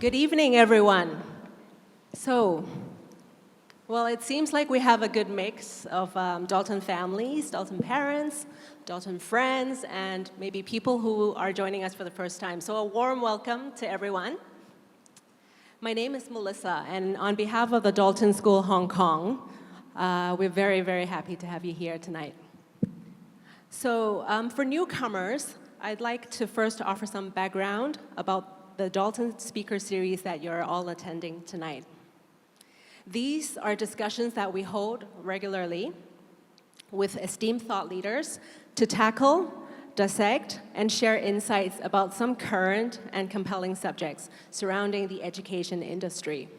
Good evening, everyone. Well, it seems like we have a good mix of Dalton families, Dalton parents, Dalton friends, and maybe people who are joining us for the first time. So a warm welcome to everyone. My name is Melissa, and on behalf of the Dalton School Hong Kong, we're very, very happy to have you here tonight. So for newcomers, I'd like to first offer some background about the Dalton Speaker Series that you're all attending tonight. These are discussions that we hold regularly with esteemed thought leaders to tackle, dissect, and share insights about some current and compelling subjects surrounding the education industry.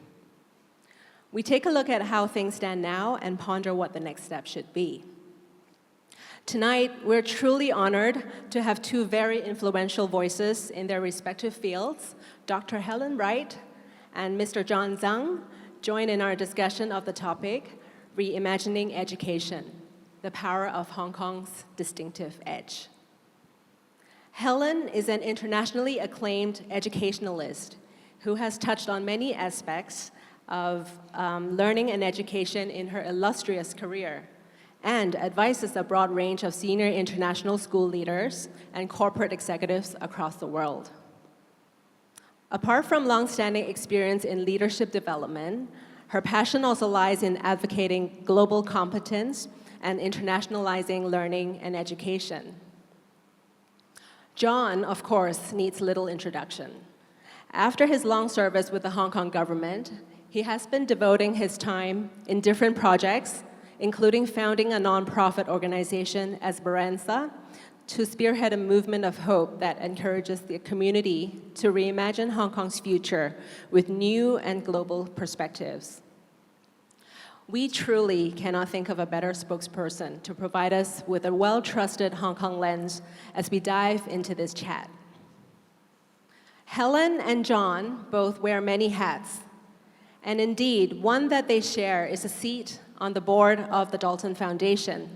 We take a look at how things stand now and ponder what the next step should be. Tonight, we're truly honored to have two very influential voices in their respective fields, Dr. Helen Wright and Mr. John Zhang, join in our discussion of the topic, Reimagining Education, the Power of Hong Kong's Distinctive Edge. Helen is an internationally acclaimed educationalist who has touched on many aspects of learning and education in her illustrious career, and advises a broad range of senior international school leaders and corporate executives across the world. Apart from long-standing experience in leadership development, her passion also lies in advocating global competence and internationalizing learning and education. John, of course, needs little introduction. After his long service with the Hong Kong government, he has been devoting his time in different projects, including founding a nonprofit organization, Esperanza, to spearhead a movement of hope that encourages the community to reimagine Hong Kong's future with new and global perspectives. We truly cannot think of a better spokesperson to provide us with a well-trusted Hong Kong lens as we dive into this chat. Helen and John both wear many hats, and indeed, one that they share is a seat on the board of the Dalton Foundation.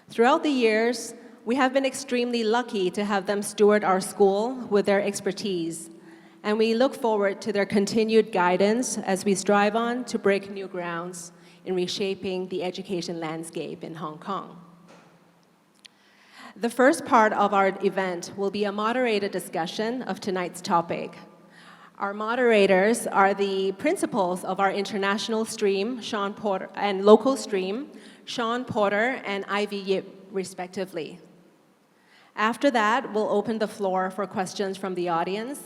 Throughout the years, we have been extremely lucky to have them steward our school with their expertise, and we look forward to their continued guidance as we strive on to break new grounds in reshaping the education landscape in Hong Kong. The first part of our event will be a moderated discussion of tonight's topic. Our moderators are the principals of our international stream, Sean Porter, and local stream, Sean Porter and Ivy Yip, respectively. After that, we'll open the floor for questions from the audience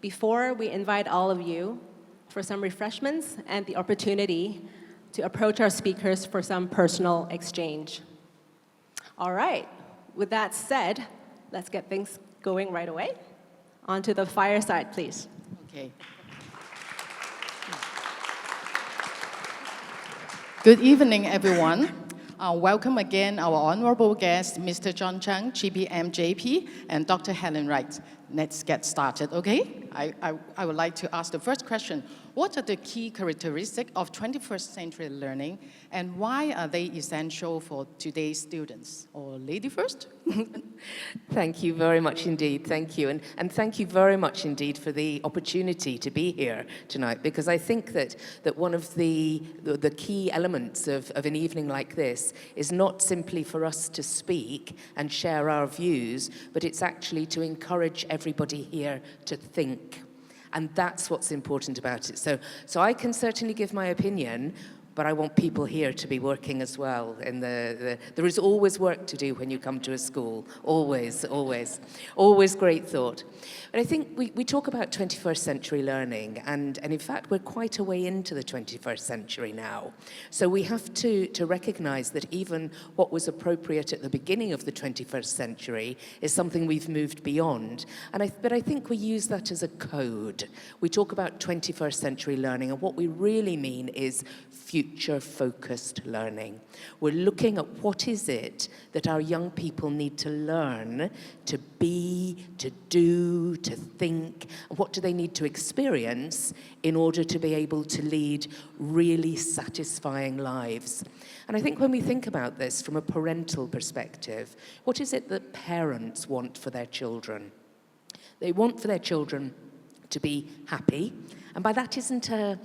before we invite all of you for some refreshments and the opportunity to approach our speakers for some personal exchange. All right, with that said, let's get things going right away. On to the fireside, please. Okay. Good evening, everyone. Welcome again our honorable guests, Mr. John Chang, GBM JP, and Dr. Helen Wright. Let's get started, okay? I would like to ask the first question. What are the key characteristics of 21st century learning, and why are they essential for today's students? Or lady first? Thank you very much indeed, thank you. And thank you very much indeed for the opportunity to be here tonight, because I think that one of the key elements of an evening like this is not simply for us to speak and share our views, but it's actually to encourage everybody here to think. And that's what's important about it. So I can certainly give my opinion, but I want people here to be working as well. And there is always work to do when you come to a school. Always, always. Always great thought. But I think we talk about 21st century learning, and in fact, we're quite a way into the 21st century now. So we have to recognize that even what was appropriate at the beginning of the 21st century is something we've moved beyond. But I think we use that as a code. We talk about 21st century learning, and what we really mean is future-focused learning. We're looking at what is it that our young people need to learn, to be, to do, to think, and what do they need to experience in order to be able to lead really satisfying lives. And I think when we think about this from a parental perspective, what is it that parents want for their children? They want for their children to be happy. And by that isn't a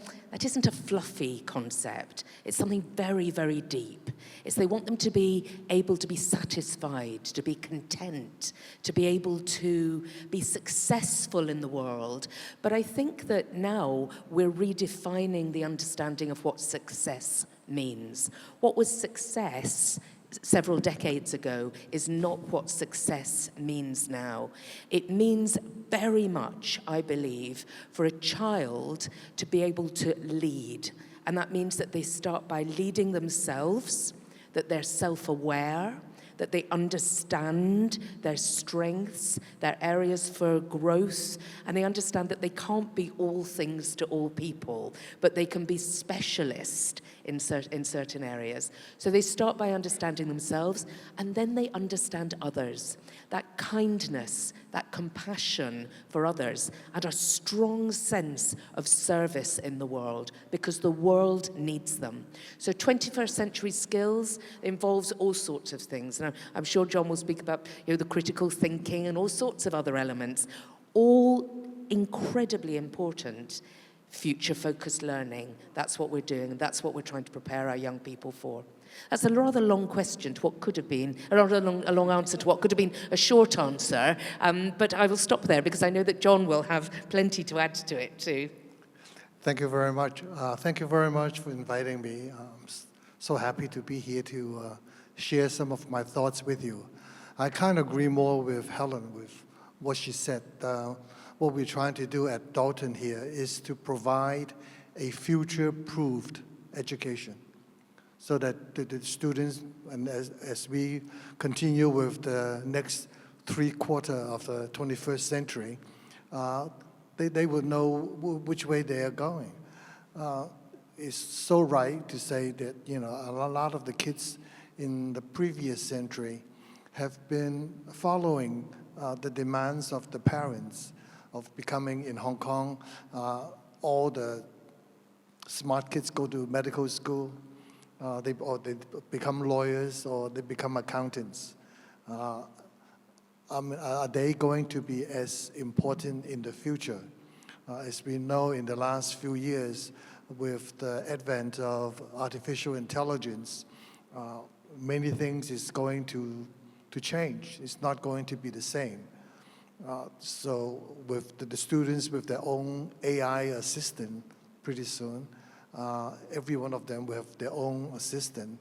fluffy concept. It's something very, very deep. It's they want them to be able to be satisfied, to be content, to be able to be successful in the world. But I think that now we're redefining the understanding of what success means. What was success several decades ago is not what success means now. It means very much, I believe, for a child to be able to lead. And that means that they start by leading themselves, that they're self-aware, that they understand their strengths, their areas for growth, and they understand that they can't be all things to all people, but they can be specialist in certain areas. So they start by understanding themselves, and then they understand others. That kindness, that compassion for others, and a strong sense of service in the world, because the world needs them. So 21st century skills involves all sorts of things. And I'm sure John will speak about the critical thinking and all sorts of other elements, all incredibly important. Future-focused learning, that's what we're doing, and that's what we're trying to prepare our young people for. That's a rather long question to what could have been, a long answer to what could have been a short answer, but I will stop there because I know that John will have plenty to add to it too. Thank you very much. Thank you very much for inviting me. I'm so happy to be here to share some of my thoughts with you. I kind of agree more with Helen with what she said. What we're trying to do at Dalton here is to provide a future-proofed education so that the students, and as we continue with the next three-quarter of the 21st century, they will know which way they are going. It's so right to say that a lot of the kids in the previous century have been following the demands of the parents of becoming, in Hong Kong, all the smart kids go to medical school, they become lawyers, or they become accountants. Are they going to be as important in the future? As we know, in the last few years, with the advent of artificial intelligence, many things is going to change. It's not going to be the same. So with the students with their own AI assistant pretty soon, every one of them will have their own assistant.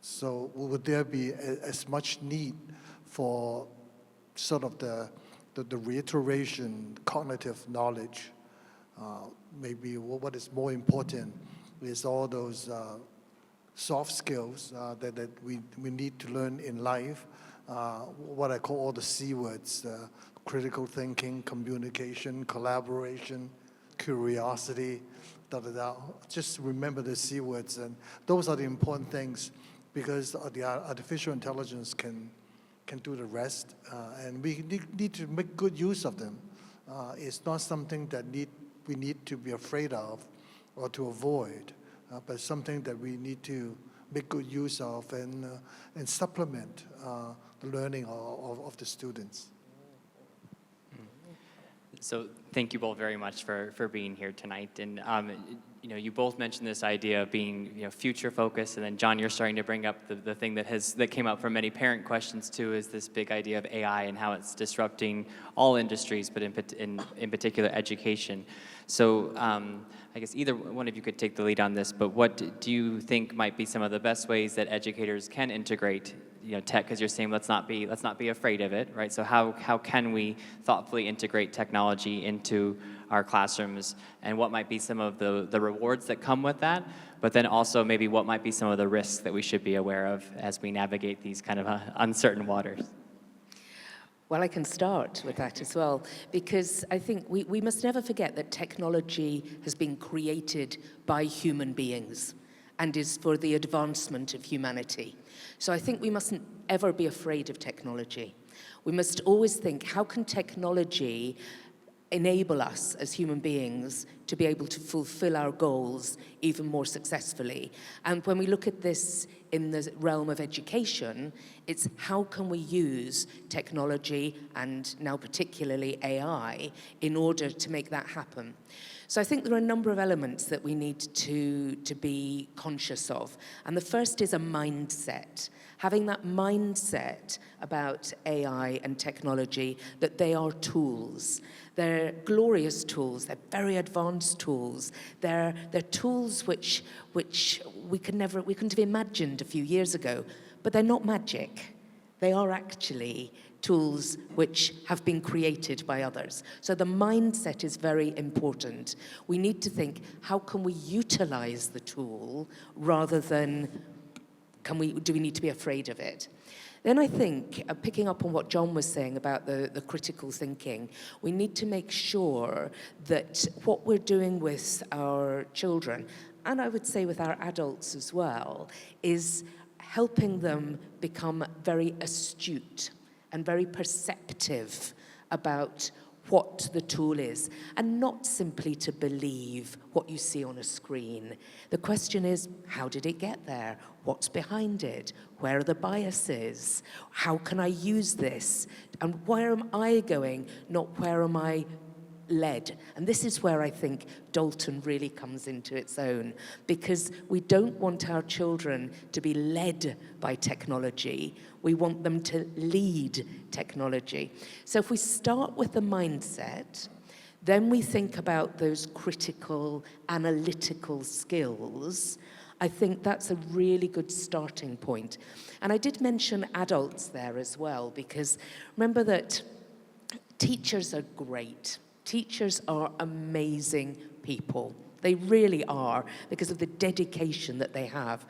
So would there be as much need for sort of the reiteration, cognitive knowledge? Maybe what is more important is all those soft skills that we need to learn in life. What I call all the C words, critical thinking, communication, collaboration, curiosity, Just remember the C words, and those are the important things, because the artificial intelligence can do the rest, and we need to make good use of them. It's not something that we need to be afraid of or to avoid, but something that we need to make good use of and supplement the learning of the students. So thank you both very much for being here tonight. And you both mentioned this idea of being future focused, and then John, you're starting to bring up the thing that came up from many parent questions too, is this big idea of AI and how it's disrupting all industries, but in particular education. So I guess either one of you could take the lead on this, but what do you think might be some of the best ways that educators can integrate tech? Because you're saying let's not be afraid of it, right? So how can we thoughtfully integrate technology into our classrooms, and what might be some of the rewards that come with that, but then also maybe what might be some of the risks that we should be aware of as we navigate these kind of uncertain waters? Well, I can start with that as well, because I think we must never forget that technology has been created by human beings and is for the advancement of humanity. So I think we mustn't ever be afraid of technology. We must always think, how can technology enable us as human beings to to be able to fulfill our goals even more successfully. And when we look at this in the realm of education, it's how can we use technology and now particularly AI in order to make that happen. So I think there are a number of elements that we need to be conscious of. And the first is a mindset. Having that mindset about AI and technology, that they are tools. They're glorious tools. They're very advanced tools. They're tools which we couldn't have imagined a few years ago, but they're not magic. They are actually tools which have been created by others. So the mindset is very important. We need to think, how can we utilize the tool rather than do we need to be afraid of it? Then I think, picking up on what John was saying about the critical thinking, we need to make sure that what we're doing with our children, and I would say with our adults as well, is helping them become very astute and very perceptive about what the tool is, and not simply to believe what you see on a screen. The question is, how did it get there? What's behind it? Where are the biases? How can I use this? And where am I going, not where am I led? And this is where I think Dalton really comes into its own, because we don't want our children to be led by technology. We want them to lead technology. So if we start with the mindset, then we think about those critical, analytical skills. I think that's a really good starting point. And I did mention adults there as well, because remember that teachers are great. Teachers are amazing people. They really are, because of the dedication that they have.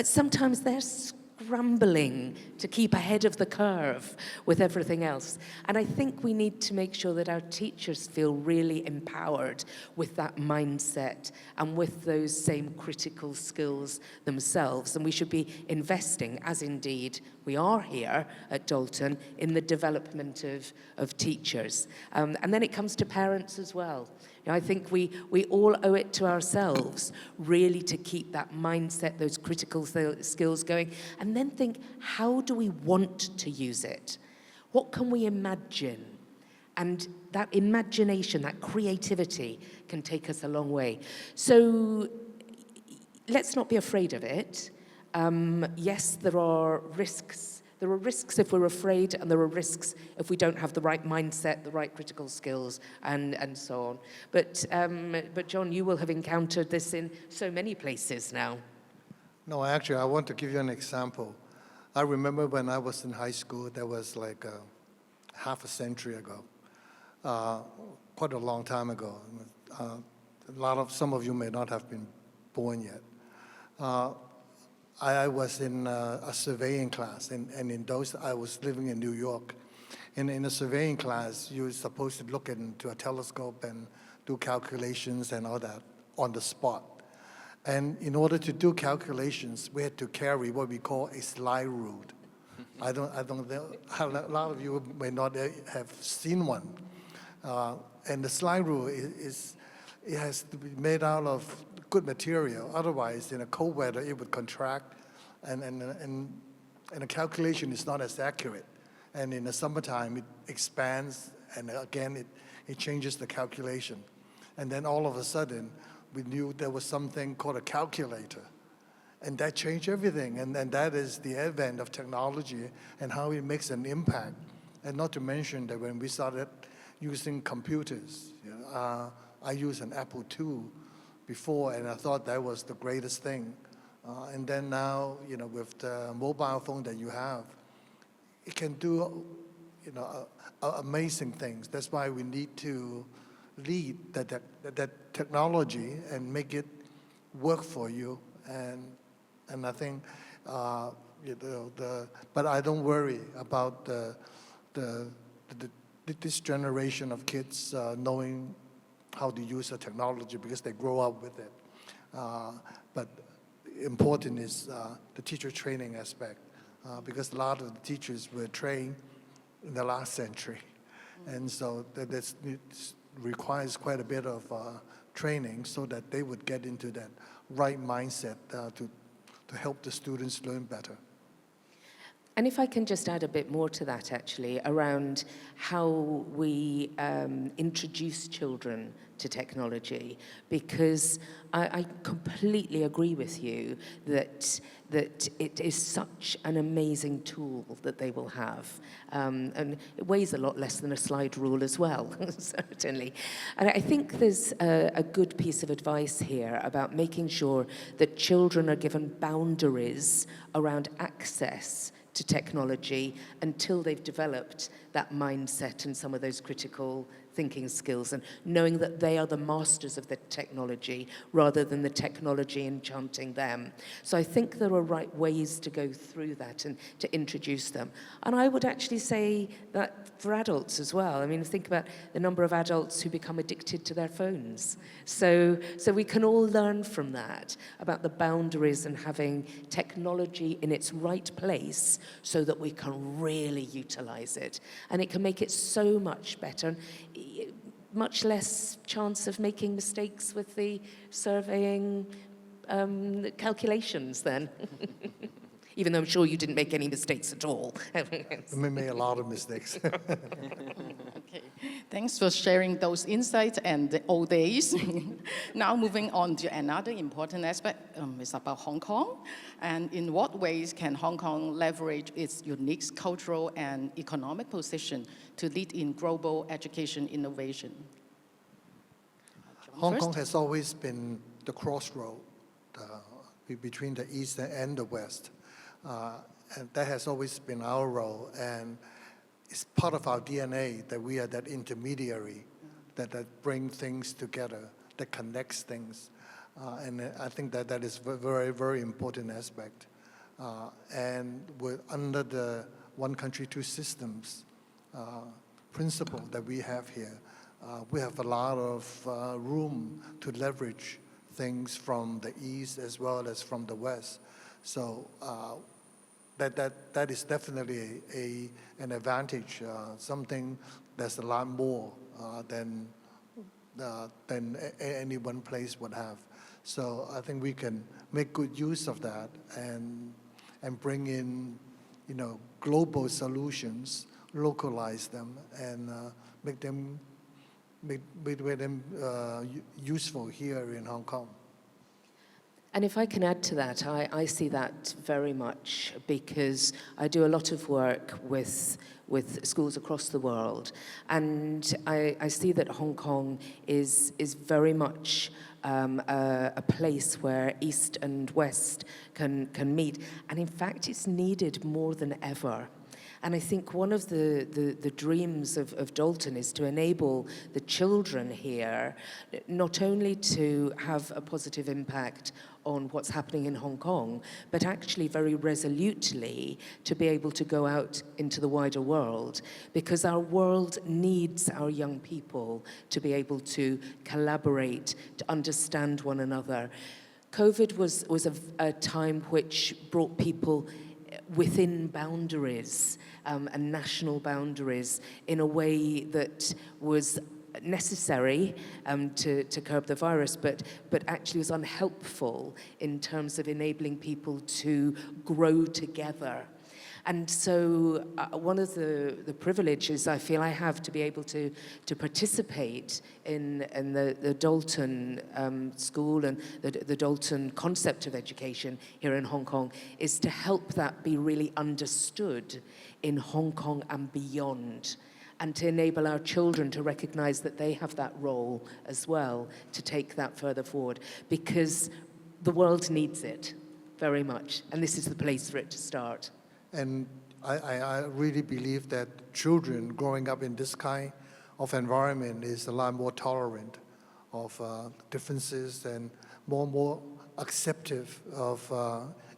Sometimes they're scrambling to keep ahead of the curve with everything else. And I think we need to make sure that our teachers feel really empowered with that mindset and with those same critical skills themselves. And we should be investing, as indeed we are here at Dalton, in the development of teachers. And then it comes to parents as well. You know, I think we all owe it to ourselves, really, to keep that mindset, those critical skills going, and then think, how do we want to use it? What can we imagine? And that imagination, that creativity can take us a long way. So let's not be afraid of it. Yes, there are risks. There are risks if we're afraid, and there are risks if we don't have the right mindset, the right critical skills, and so on. But John, you will have encountered this in so many places now. No, actually, I want to give you an example. I remember when I was in high school, that was like half a century ago, quite a long time ago. Some of you may not have been born yet. I was in a surveying class, and in those, I was living in New York. And in a surveying class, you're supposed to look into a telescope and do calculations and all that on the spot. And in order to do calculations, we had to carry what we call a slide rule. I don't know, a lot of you may not have seen one. And the slide rule it has to be made out of good material. Otherwise, in a cold weather, it would contract, and the calculation is not as accurate. And in the summertime, it expands, and again, it changes the calculation. And then all of a sudden, we knew there was something called a calculator. And that changed everything. And that is the advent of technology and how it makes an impact. And not to mention that when we started using computers, I used an Apple II before, and I thought that was the greatest thing. And then now, with the mobile phone that you have, it can do, amazing things. That's why we need to lead that technology and make it work for you. And I think, but I don't worry about this generation of kids knowing how to use the technology because they grow up with it. But important is the teacher training aspect, because a lot of the teachers were trained in the last century. And so requires quite a bit of training so that they would get into that right mindset to help the students learn better. And if I can just add a bit more to that, actually, around how we introduce children to technology, because I completely agree with you that it is such an amazing tool that they will have. And it weighs a lot less than a slide rule as well, certainly. And I think there's a good piece of advice here about making sure that children are given boundaries around access to technology until they've developed that mindset and some of those critical thinking skills, and knowing that they are the masters of the technology rather than the technology enchanting them. So I think there are right ways to go through that and to introduce them. And I would actually say that for adults as well. I mean, think about the number of adults who become addicted to their phones. So we can all learn from that about the boundaries and having technology in its right place so that we can really utilize it. And it can make it so much better. Much less chance of making mistakes with the surveying calculations then. Even though I'm sure you didn't make any mistakes at all. We made a lot of mistakes. Okay, thanks for sharing those insights and the old days. Now moving on to another important aspect, is about Hong Kong. And in what ways can Hong Kong leverage its unique cultural and economic position to lead in global education innovation? Hong Kong has always been the crossroad between the East and the West. And that has always been our role. And it's part of our DNA that we are that intermediary that bring things together, that connects things. And I think that is a very, very important aspect. And we're under the one country, two systems principle that we have here. We have a lot of room to leverage things from the East as well as from the West. So that is definitely an advantage, something that's a lot more than any one place would have. So I think we can make good use of that and bring in, global solutions, localize them, and make them useful here in Hong Kong. And if I can add to that, I see that very much because I do a lot of work with schools across the world. And I see that Hong Kong is very much a place where East and West can meet. And in fact, it's needed more than ever. And I think one of the dreams of Dalton is to enable the children here not only to have a positive impact on what's happening in Hong Kong, but actually very resolutely to be able to go out into the wider world, because our world needs our young people to be able to collaborate, to understand one another. COVID was a time which brought people within boundaries and national boundaries in a way that was necessary to curb the virus, but actually was unhelpful in terms of enabling people to grow together. And so one of the privileges I feel I have to be able to participate in the Dalton school and the Dalton concept of education here in Hong Kong is to help that be really understood in Hong Kong and beyond, and to enable our children to recognize that they have that role as well to take that further forward, because the world needs it very much, and this is the place for it to start. And I really believe that children growing up in this kind of environment is a lot more tolerant of differences and more acceptive of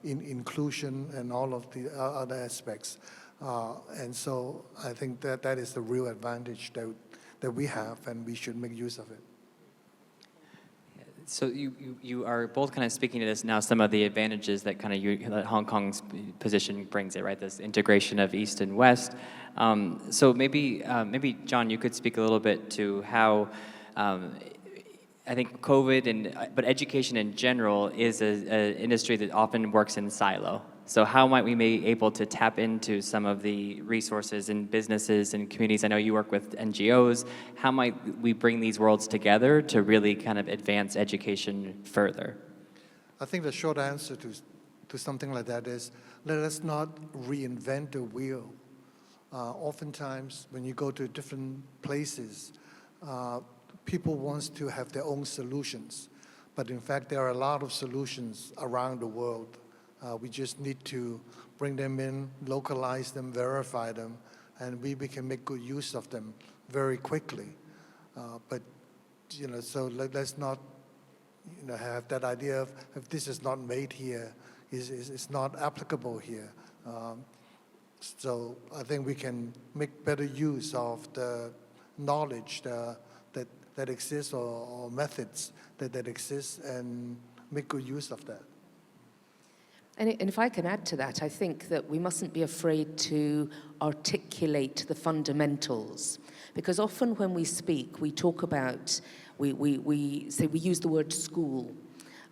inclusion and all of the other aspects. And so I think that is the real advantage that we have, and we should make use of it. So you are both kind of speaking to this now, some of the advantages that kind of that Hong Kong's position brings it, right? This integration of East and West. So maybe John, you could speak a little bit to how I think COVID but education in general is an industry that often works in silo. So how might we be able to tap into some of the resources in businesses and communities? I know you work with NGOs. How might we bring these worlds together to really kind of advance education further? I think the short answer to something like that is, let us not reinvent the wheel. Oftentimes, when you go to different places, people want to have their own solutions. But in fact, there are a lot of solutions around the world. We just need to bring them in, localize them, verify them, and we can make good use of them very quickly. But, so let's not, have that idea of if this is not made here, it's not applicable here. So I think we can make better use of the knowledge that exists or methods that exist and make good use of that. And if I can add to that, I think that we mustn't be afraid to articulate the fundamentals. Because often when we speak, we talk about, we use the word school.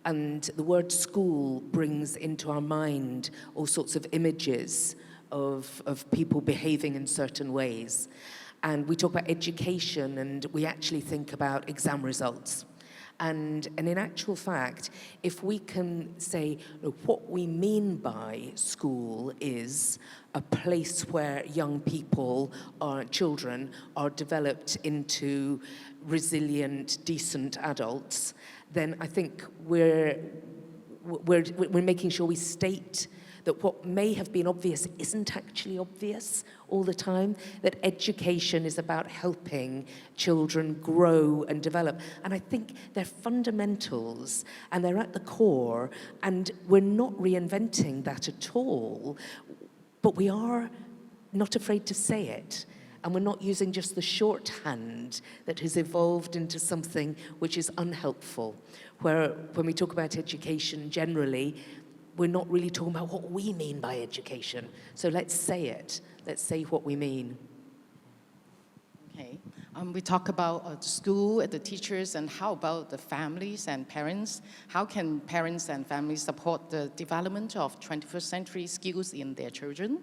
And the word school brings into our mind all sorts of images of people behaving in certain ways. And we talk about education, and we actually think about exam results. And in actual fact, if we can say what we mean by school is a place where young people or children are developed into resilient, decent adults, then I think we're making sure we state that what may have been obvious isn't actually obvious all the time, that education is about helping children grow and develop. And I think they're fundamentals, and they're at the core, and we're not reinventing that at all, but we are not afraid to say it. And we're not using just the shorthand that has evolved into something which is unhelpful, where when we talk about education generally, we're not really talking about what we mean by education. So let's say it. Let's say what we mean. Okay. We talk about the school, the teachers, and how about the families and parents? How can parents and families support the development of 21st century skills in their children?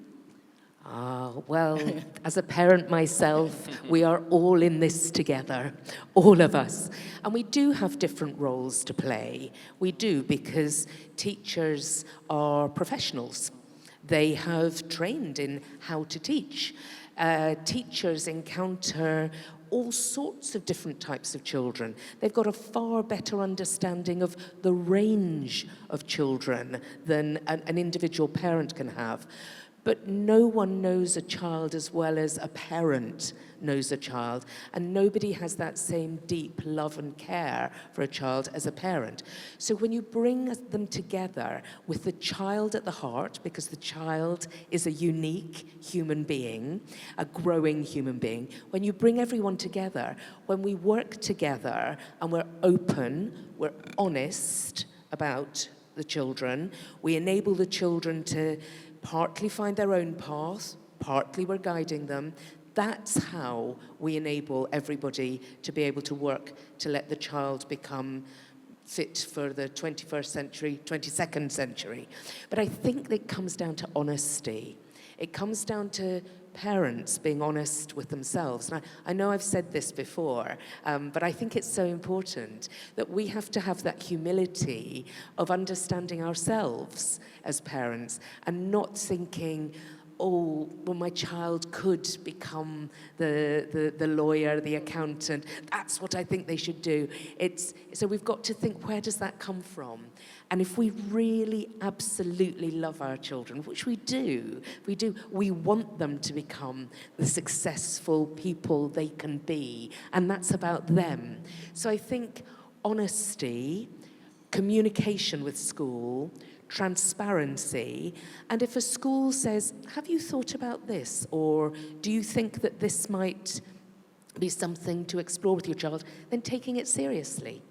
Well, as a parent myself, we are all in this together, all of us. And we do have different roles to play. We do, because teachers are professionals. They have trained in how to teach. Teachers encounter all sorts of different types of children. They've got a far better understanding of the range of children than an individual parent can have. But no one knows a child as well as a parent knows a child, and nobody has that same deep love and care for a child as a parent. So when you bring them together with the child at the heart, because the child is a unique human being, a growing human being, when you bring everyone together, when we work together and we're open, we're honest about the children, we enable the children to partly find their own path, partly we're guiding them. That's how we enable everybody to be able to work to let the child become fit for the 21st century, 22nd century. But I think it comes down to honesty. It comes down to parents being honest with themselves. And I know I've said this before, but I think it's so important that we have to have that humility of understanding ourselves as parents and not thinking, oh, well, my child could become the lawyer, the accountant. That's what I think they should do. So we've got to think, where does that come from? And if we really absolutely love our children, which we do, we want them to become the successful people they can be. And that's about them. So I think honesty, communication with school, transparency, and if a school says, have you thought about this? Or do you think that this might be something to explore with your child? Then taking it seriously.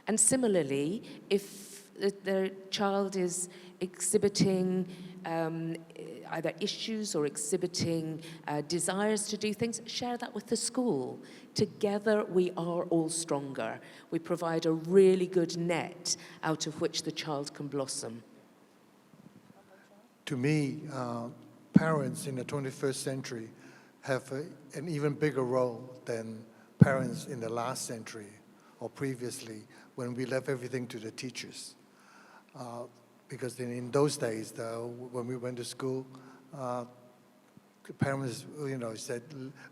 And similarly, if the child is exhibiting either issues or exhibiting desires to do things, share that with the school. Together we are all stronger. We provide a really good net out of which the child can blossom. To me, parents in the 21st century have an even bigger role than parents in the last century or previously, when we left everything to the teachers. Because in those days, when we went to school, the parents, said,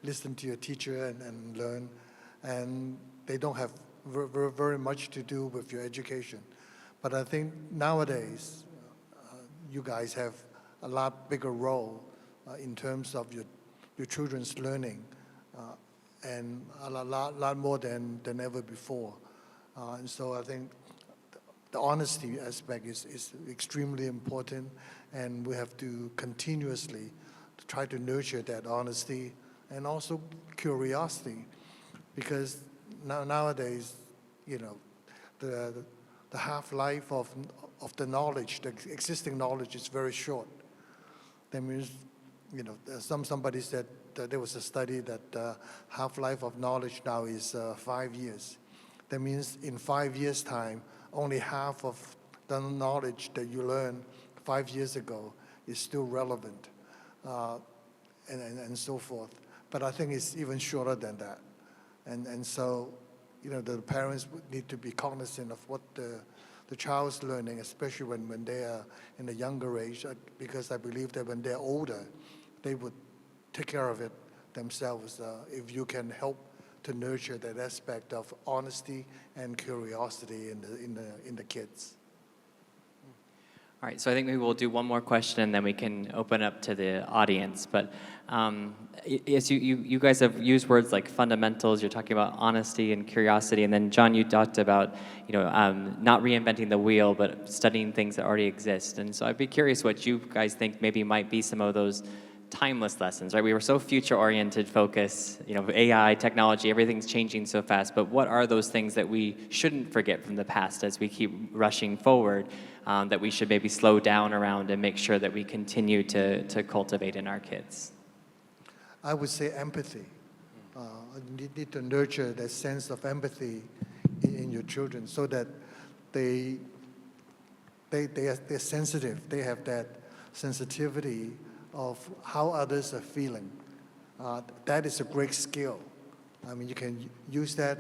listen to your teacher and learn, and they don't have very much to do with your education. But I think nowadays, you guys have a lot bigger role in terms of your children's learning, and a lot more than ever before. And so I think the honesty aspect is extremely important, and we have to continuously try to nurture that honesty and also curiosity, because nowadays, the half-life of the knowledge, the existing knowledge, is very short. That means, somebody said that there was a study that the half-life of knowledge now is 5 years. That means in 5 years' time, only half of the knowledge that you learned 5 years ago is still relevant, and so forth. But I think it's even shorter than that. And so, the parents would need to be cognizant of what the child's learning, especially when they are in a younger age, because I believe that when they're older, they would take care of it themselves if you can help to nurture that aspect of honesty and curiosity in the kids. All right, so I think maybe we'll do one more question and then we can open up to the audience. But as you guys have used words like fundamentals, you're talking about honesty and curiosity, and then John, you talked about not reinventing the wheel, but studying things that already exist. And so I'd be curious what you guys think maybe might be some of those timeless lessons, right? We were so future-oriented focus, AI, technology, everything's changing so fast, but what are those things that we shouldn't forget from the past as we keep rushing forward, that we should maybe slow down around and make sure that we continue to cultivate in our kids? I would say empathy. You need to nurture that sense of empathy in your children so that they're sensitive. They have that sensitivity of how others are feeling. That is a great skill. I mean, you can use that,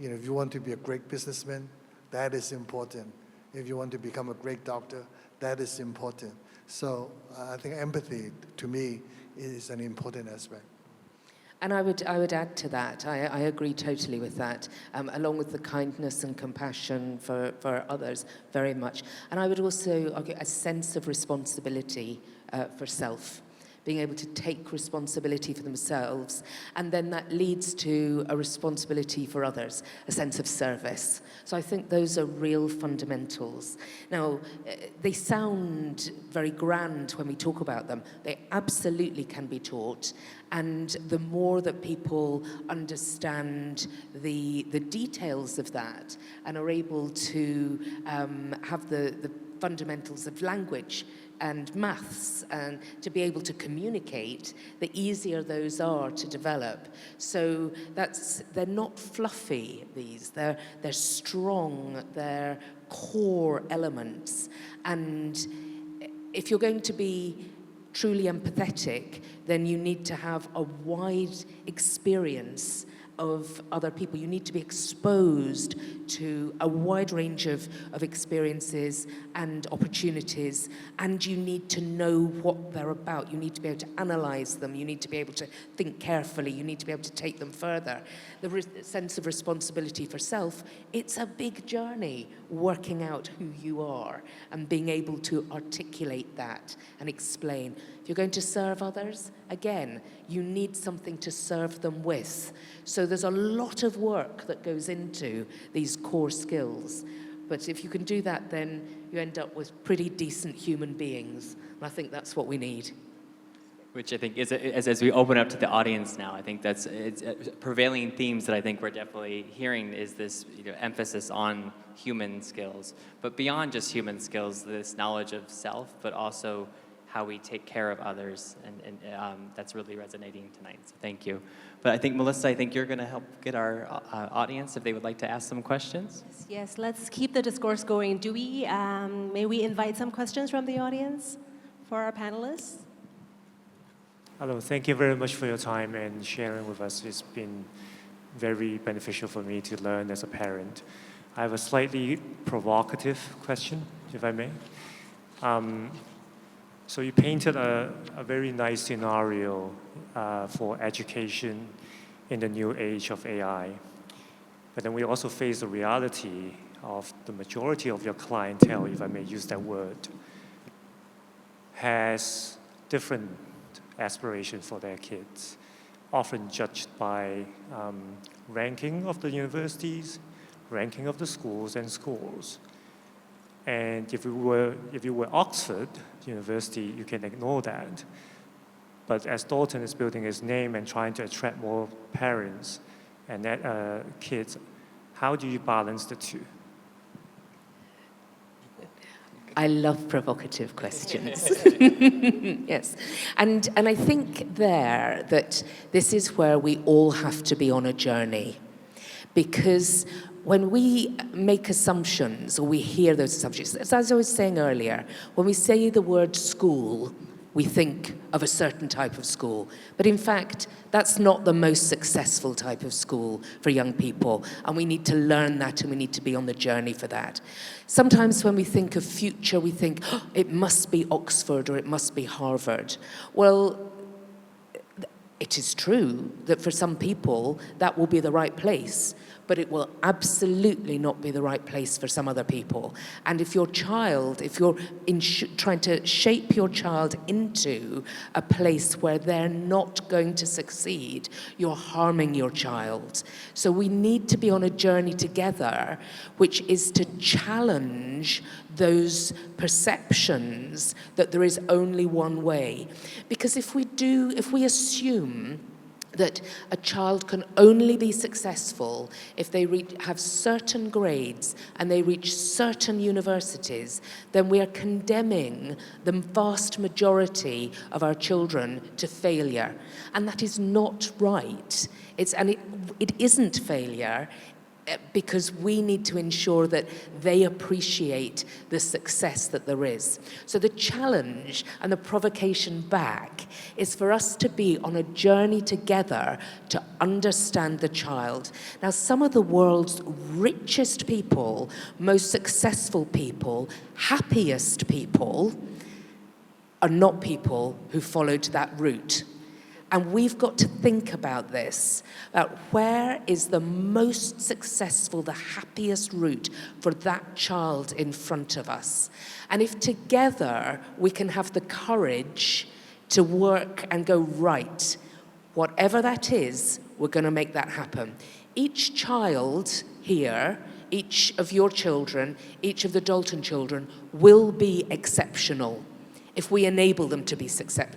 if you want to be a great businessman, that is important. If you want to become a great doctor, that is important. So I think empathy, to me, is an important aspect. And I would add to that. I agree totally with that, along with the kindness and compassion for others, very much. And I would also argue a sense of responsibility for self, being able to take responsibility for themselves, and then that leads to a responsibility for others, a sense of service. So I think those are real fundamentals. Now, they sound very grand when we talk about them. They absolutely can be taught, and the more that people understand the details of that and are able to have the fundamentals of language and maths, and to be able to communicate, the easier those are to develop. So they're not fluffy, these. They're strong, they're core elements. And if you're going to be truly empathetic, then you need to have a wide experience of other people. You need to be exposed to a wide range of experiences and opportunities, and you need to know what they're about. You need to be able to analyze them. You need to be able to think carefully. You need to be able to take them further. The sense of responsibility for self, it's a big journey, working out who you are and being able to articulate that and explain. If you're going to serve others, again, you need something to serve them with. So there's a lot of work that goes into these core skills. But if you can do that, then you end up with pretty decent human beings. And I think that's what we need. Which I think is, as we open up to the audience now, I think that's it's prevailing themes that I think we're definitely hearing is this emphasis on human skills, but beyond just human skills, this knowledge of self, but also how we take care of others, and that's really resonating tonight. So thank you. But I think Melissa, I think you're going to help get our audience if they would like to ask some questions. Yes, let's keep the discourse going. May we invite some questions from the audience for our panelists? Hello, thank you very much for your time and sharing with us. It's been very beneficial for me to learn as a parent. I have a slightly provocative question, if I may. So you painted a very nice scenario for education in the new age of AI. But then we also face the reality of the majority of your clientele, if I may use that word, has different aspirations for their kids, often judged by ranking of the universities, ranking of the schools and schools. And if you were Oxford University, you can ignore that. But as Dalton is building his name and trying to attract more parents and kids, how do you balance the two? I love provocative questions. Yes. And I think that this is where we all have to be on a journey. Because when we make assumptions or we hear those assumptions, as I was saying earlier, when we say the word school, we think of a certain type of school. But in fact, that's not the most successful type of school for young people. And we need to learn that, and we need to be on the journey for that. Sometimes when we think of future, we think, oh, it must be Oxford or it must be Harvard. Well, it is true that for some people, that will be the right place, but it will absolutely not be the right place for some other people. And if you're trying to shape your child into a place where they're not going to succeed, you're harming your child. So we need to be on a journey together, which is to challenge those perceptions that there is only one way. Because if we assume that a child can only be successful if they have certain grades and they reach certain universities, then we are condemning the vast majority of our children to failure. And that is not right. It isn't failure, because we need to ensure that they appreciate the success that there is. So the challenge and the provocation back is for us to be on a journey together to understand the child. Now, some of the world's richest people, most successful people, happiest people, are not people who followed that route. And we've got to think about this, about where is the most successful, the happiest route for that child in front of us. And if together we can have the courage to work and go, right, whatever that is, we're going to make that happen. Each child here, each of your children, each of the Dalton children will be exceptional if we enable them to be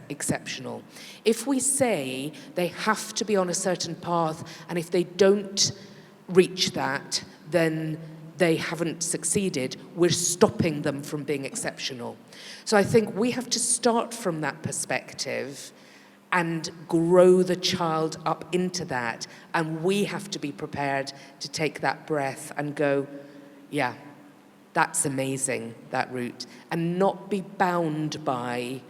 exceptional. If we say they have to be on a certain path, and if they don't reach that, then they haven't succeeded, we're stopping them from being exceptional. So I think we have to start from that perspective and grow the child up into that, and we have to be prepared to take that breath and go, yeah, that's amazing, that route, and not be bound by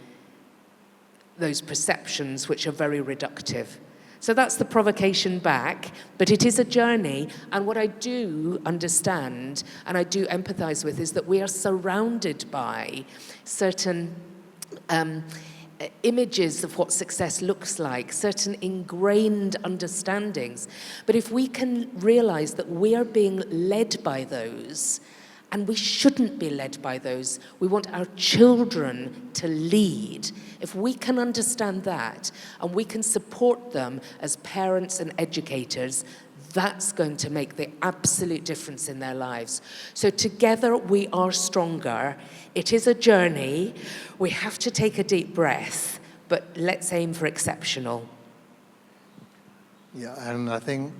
those perceptions which are very reductive. So that's the provocation back, but it is a journey, and what I do understand and I do empathize with is that we are surrounded by certain images of what success looks like, certain ingrained understandings. But if we can realize that we are being led by those, and we shouldn't be led by those. We want our children to lead. If we can understand that and we can support them as parents and educators, that's going to make the absolute difference in their lives. So together we are stronger. It is a journey. We have to take a deep breath, but let's aim for exceptional. Yeah, and I think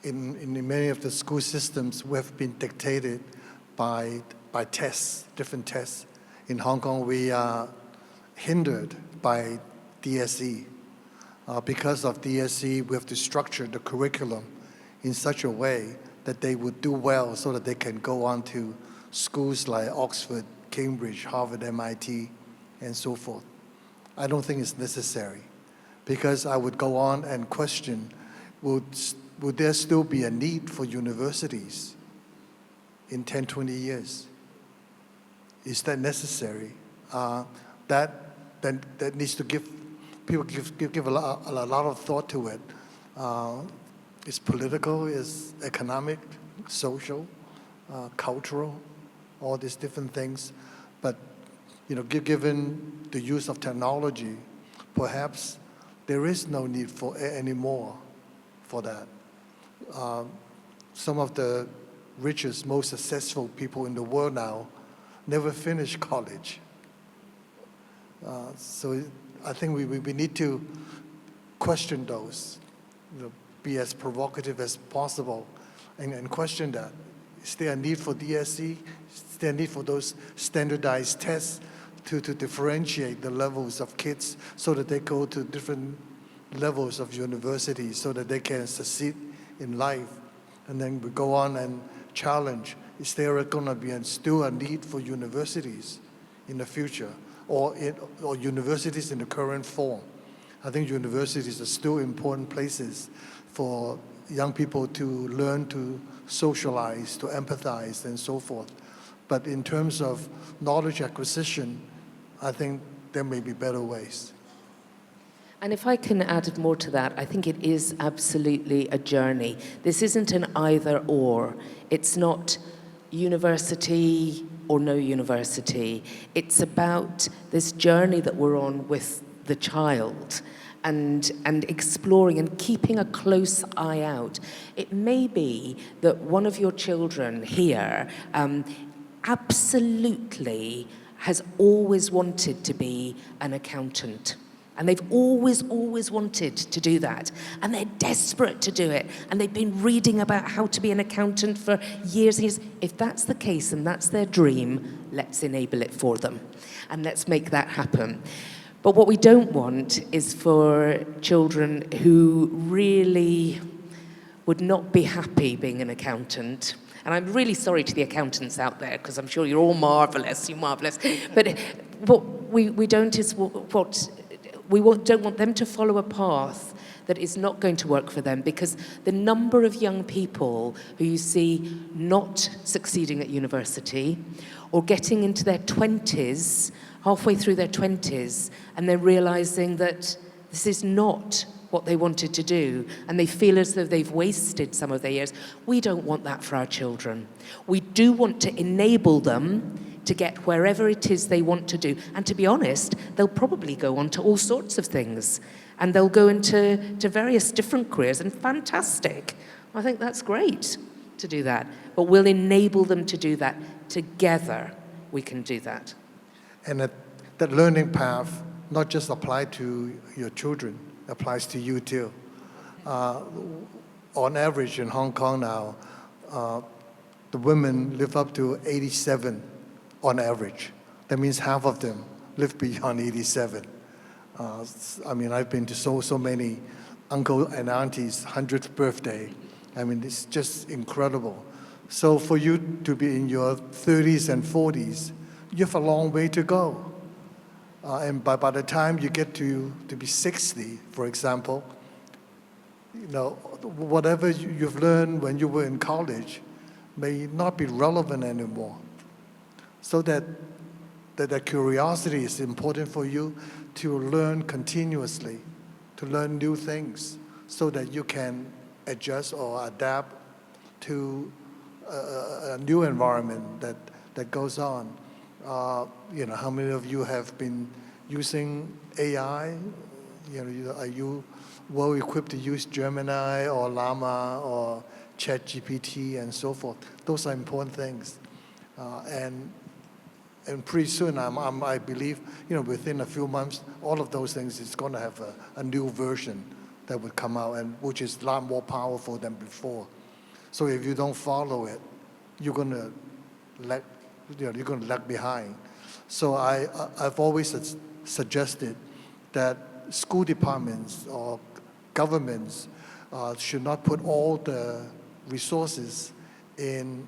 in many of the school systems, we have been dictated by tests, different tests. In Hong Kong, we are hindered by DSE. Because of DSE, we have to structure the curriculum in such a way that they would do well so that they can go on to schools like Oxford, Cambridge, Harvard, MIT, and so forth. I don't think it's necessary, because I would go on and question, would there still be a need for universities in 10, 20 years? Is that necessary? That needs to give a lot of thought to it. It's political, it's economic, social, cultural, all these different things. But given the use of technology, perhaps there is no need for anymore for that. Some of the richest, most successful people in the world now never finished college. So I think we need to question those, be as provocative as possible, and question that. Is there a need for DSE? Is there a need for those standardized tests to differentiate the levels of kids so that they go to different levels of university so that they can succeed in life? And then we go on and challenge, is there going to be still a need for universities in the future, or universities in the current form? I think universities are still important places for young people to learn to socialize, to empathize, and so forth. But in terms of knowledge acquisition, I think there may be better ways. And if I can add more to that, I think it is absolutely a journey. This isn't an either or. It's not university or no university. It's about this journey that we're on with the child and exploring and keeping a close eye out. It may be that one of your children here absolutely has always wanted to be an accountant. And they've always wanted to do that. And they're desperate to do it. And they've been reading about how to be an accountant for years and years. If that's the case and that's their dream, let's enable it for them. And let's make that happen. But what we don't want is for children who really would not be happy being an accountant. And I'm really sorry to the accountants out there, because I'm sure you're all marvelous, you're marvelous. But what we don't is don't want them to follow a path that is not going to work for them, because the number of young people who you see not succeeding at university or getting into their 20s, halfway through their 20s, and they're realizing that this is not what they wanted to do, and they feel as though they've wasted some of their years. We don't want that for our children. We do want to enable them to get wherever it is they want to do. And to be honest, they'll probably go on to all sorts of things. And they'll go into various different careers, and fantastic. I think that's great to do that. But we'll enable them to do that. Together, we can do that. And that learning path not just applies to your children, applies to you too. On average in Hong Kong now, the women live up to 87 on average. That means half of them live beyond 87. I mean, I've been to so many uncle and aunties' 100th birthday. I mean, it's just incredible. So for you to be in your 30s and 40s, you have a long way to go. And by the time you get to be 60, for example, whatever you've learned when you were in college may not be relevant anymore. So that curiosity is important for you to learn continuously, to learn new things, so that you can adjust or adapt to a new environment that goes on. How many of you have been using AI? Are you well equipped to use Gemini or Llama or ChatGPT and so forth? Those are important things. and pretty soon, I believe, within a few months, all of those things is going to have a new version that would come out, and which is a lot more powerful than before. So if you don't follow it, you're going to lag behind. So I've always suggested that school departments or governments should not put all the resources in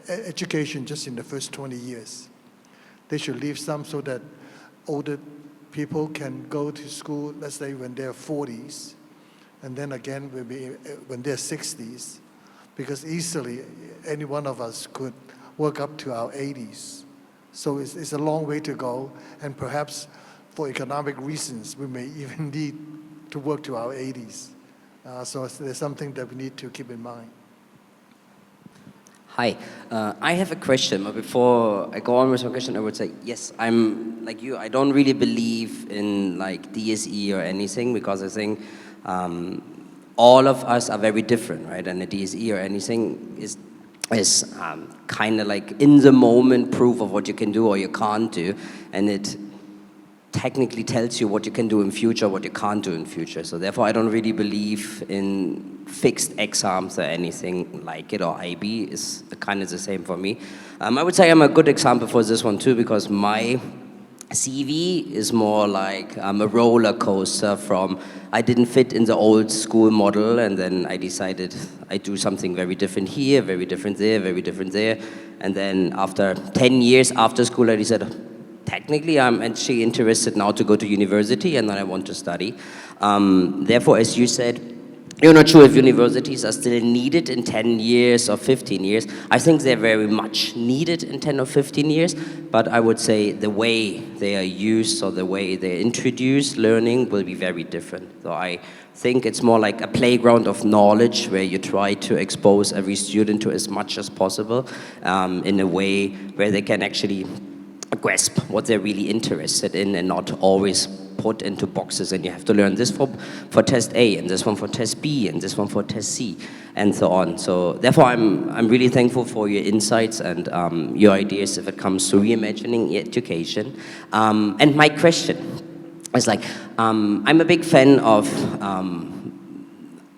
education just in the first 20 years. They should leave some so that older people can go to school, let's say when they're 40s, and then again when they're 60s, because easily any one of us could work up to our 80s. So it's a long way to go, and perhaps for economic reasons, we may even need to work to our 80s. So there's something that we need to keep in mind. Hi, I have a question, but before I go on with my question, I would say, yes, I'm like you, I don't really believe in like DSE or anything, because I think all of us are very different, right? And the DSE or anything is kind of like in the moment proof of what you can do or you can't do, and it technically tells you what you can do in future, what you can't do in future. So therefore, I don't really believe in fixed exams or anything like it, or IB is kind of the same for me. I would say I'm a good example for this one too, because my CV is more like a roller coaster from I didn't fit in the old school model, and then I decided I do something very different here, very different there, very different there. And then after 10 years after school, I decided, technically, I'm actually interested now to go to university, and then I want to study. Therefore, as you said, you're not sure if universities are still needed in 10 years or 15 years. I think they're very much needed in 10 or 15 years, but I would say the way they are used or the way they introduce learning will be very different. So I think it's more like a playground of knowledge where you try to expose every student to as much as possible in a way where they can actually grasp what they're really interested in, and not always put into boxes, and you have to learn this for test A, and this one for test B, and this one for test C, and so on. So therefore, I'm really thankful for your insights and your ideas if it comes to reimagining education. And my question is like, I'm a big fan of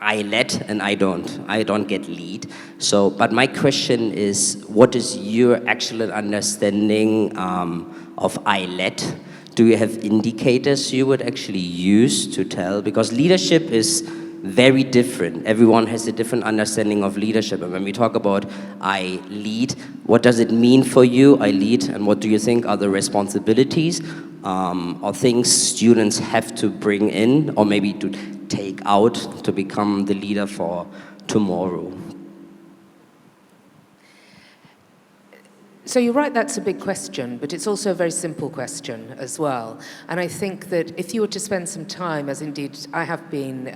I let and I don't get lead. So, but my question is, what is your actual understanding of I let? Do you have indicators you would actually use to tell? Because leadership is very different. Everyone has a different understanding of leadership. And when we talk about I lead, what does it mean for you, I lead, and what do you think are the responsibilities or things students have to bring in or maybe to take out to become the leader for tomorrow? So you're right, that's a big question, but it's also a very simple question as well. And I think that if you were to spend some time, as indeed I have been,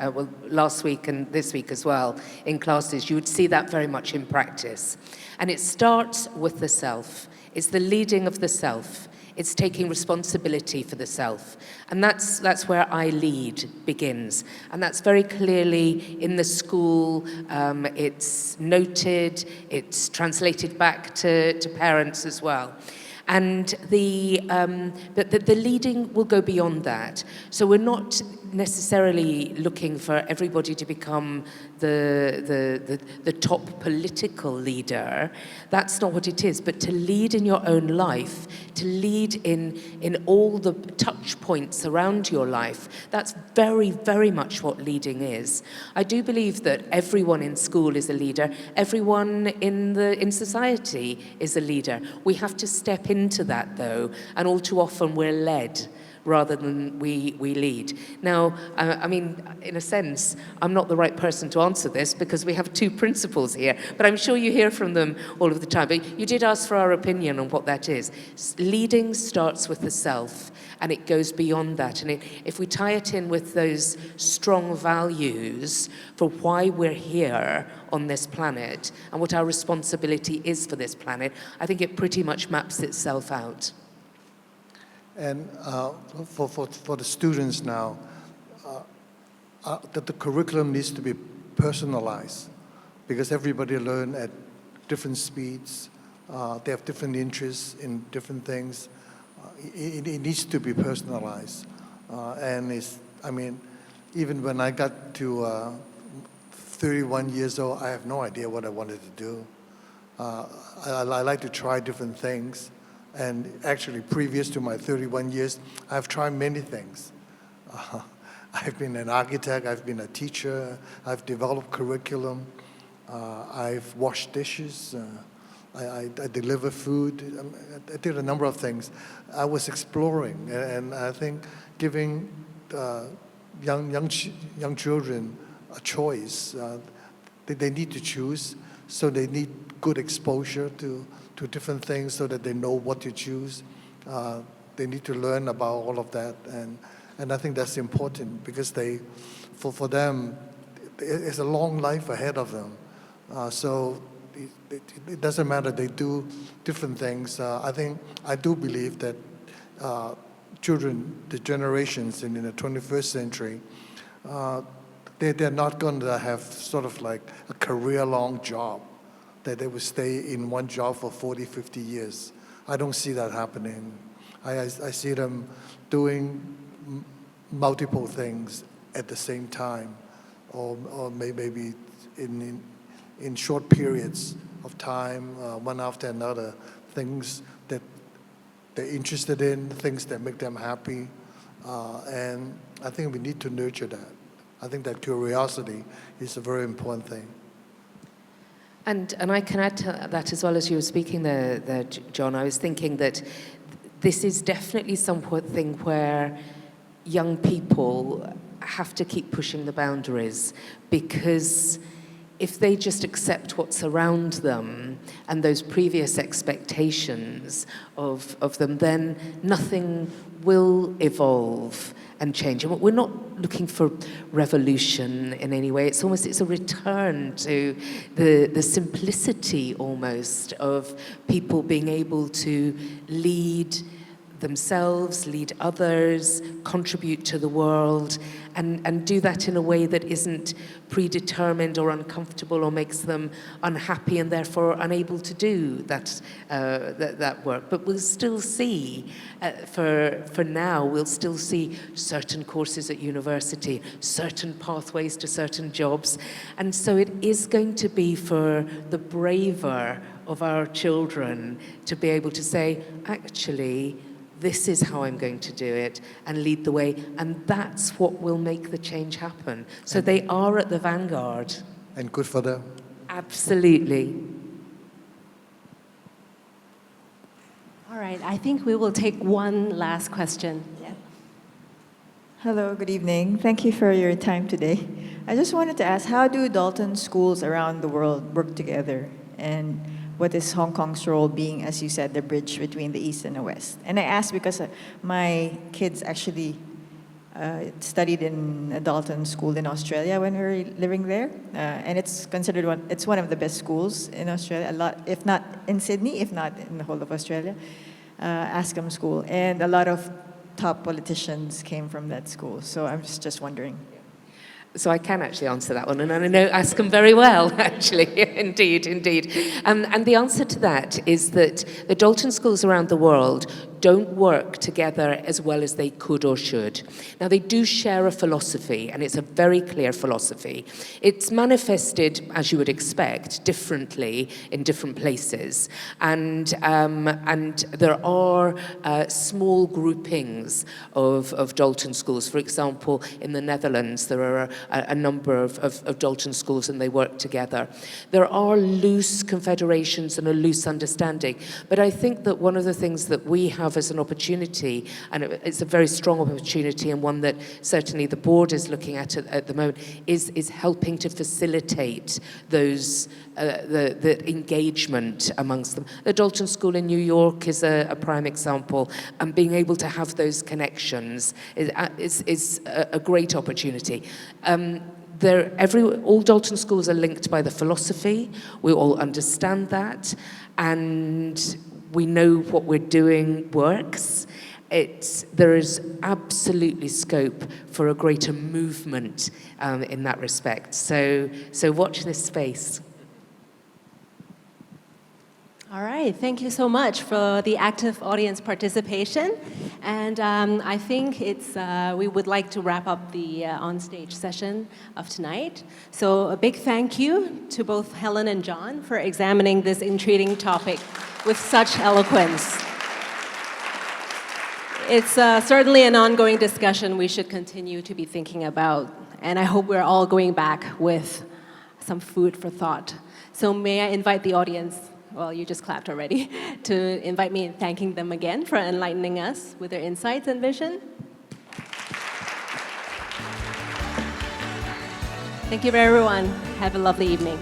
last week and this week as well, in classes, you would see that very much in practice. And it starts with the self. It's the leading of the self. It's taking responsibility for the self. And that's where I lead begins. And that's very clearly in the school. It's noted, it's translated back to parents as well. And the leading will go beyond that. So we're not necessarily looking for everybody to become the top political leader. That's not what it is. But to lead in your own life, to lead in all the touch points around your life, that's very, very much what leading is. I do believe that everyone in school is a leader. Everyone in society is a leader. We have to step into that, though, and all too often we're led rather than we lead. Now, I mean, in a sense, I'm not the right person to answer this because we have two principals here, but I'm sure you hear from them all of the time. But you did ask for our opinion on what that is. Leading starts with the self, and it goes beyond that. And if we tie it in with those strong values for why we're here on this planet and what our responsibility is for this planet, I think it pretty much maps itself out. And for the students now, that the curriculum needs to be personalized because everybody learn at different speeds, They have different interests in different things. It needs to be personalized. And even when I got to 31 years old, I have no idea what I wanted to do. I like to try different things. And actually, previous to my 31 years, I've tried many things. I've been an architect, I've been a teacher, I've developed curriculum, I've washed dishes, I deliver food. I did a number of things. I was exploring, and I think giving young children a choice, they need to choose, so they need good exposure to different things so that they know what to choose. They need to learn about all of that, and I think that's important because for them, it's a long life ahead of them. So it doesn't matter, they do different things. I do believe that children, the generations in the 21st century, they're not going to have sort of like a career-long job, that they will stay in one job for 40, 50 years. I don't see that happening. I see them doing multiple things at the same time, or maybe in short periods of time, one after another, things that they're interested in, things that make them happy. And I think we need to nurture that. I think that curiosity is a very important thing. And I can add to that as well. As you were speaking there, John, I was thinking that this is definitely something where young people have to keep pushing the boundaries, because if they just accept what's around them and those previous expectations of them, then nothing will evolve and change. And we're not looking for revolution in any way. It's a return to the simplicity almost of people being able to lead themselves, lead others, contribute to the world, and do that in a way that isn't predetermined or uncomfortable or makes them unhappy and therefore unable to do that work. But we'll still see, for now, we'll still see certain courses at university, certain pathways to certain jobs. And so it is going to be for the braver of our children to be able to say, actually, this is how I'm going to do it, and lead the way. And that's what will make the change happen. So they are at the vanguard. And good for them. Absolutely. All right, I think we will take one last question. Yeah. Hello, good evening. Thank you for your time today. I just wanted to ask, how do Dalton schools around the world work together? And what is Hong Kong's role being, as you said, the bridge between the East and the West? And I ask because my kids actually studied in a Dalton school in Australia when we were living there. And it's considered one of the best schools in Australia, a lot, if not in Sydney, if not in the whole of Australia, Ascom School. And a lot of top politicians came from that school. So I'm just wondering. So I can actually answer that one, and I know Ascom very well, actually, indeed. And the answer to that is that the Dalton schools around the world don't work together as well as they could or should. Now, they do share a philosophy, and it's a very clear philosophy. It's manifested, as you would expect, differently in different places. And there are small groupings of Dalton schools. For example, in the Netherlands, there are a number of Dalton schools, and they work together. There are loose confederations and a loose understanding. But I think that one of the things that we have as an opportunity, and it's a very strong opportunity, and one that certainly the board is looking at the moment, is helping to facilitate those the engagement amongst them. The Dalton School in New York is a prime example, and being able to have those connections is a great opportunity. All Dalton schools are linked by the philosophy. We all understand that, and we know what we're doing works. There is absolutely scope for a greater movement in that respect. So watch this space. All right, thank you so much for the active audience participation. And I think we would like to wrap up the onstage session of tonight. So a big thank you to both Helen and John for examining this intriguing topic with such eloquence. It's certainly an ongoing discussion we should continue to be thinking about. And I hope we're all going back with some food for thought. So may I invite the audience, well, you just clapped already, to invite me in thanking them again for enlightening us with their insights and vision. Thank you, everyone. Have a lovely evening.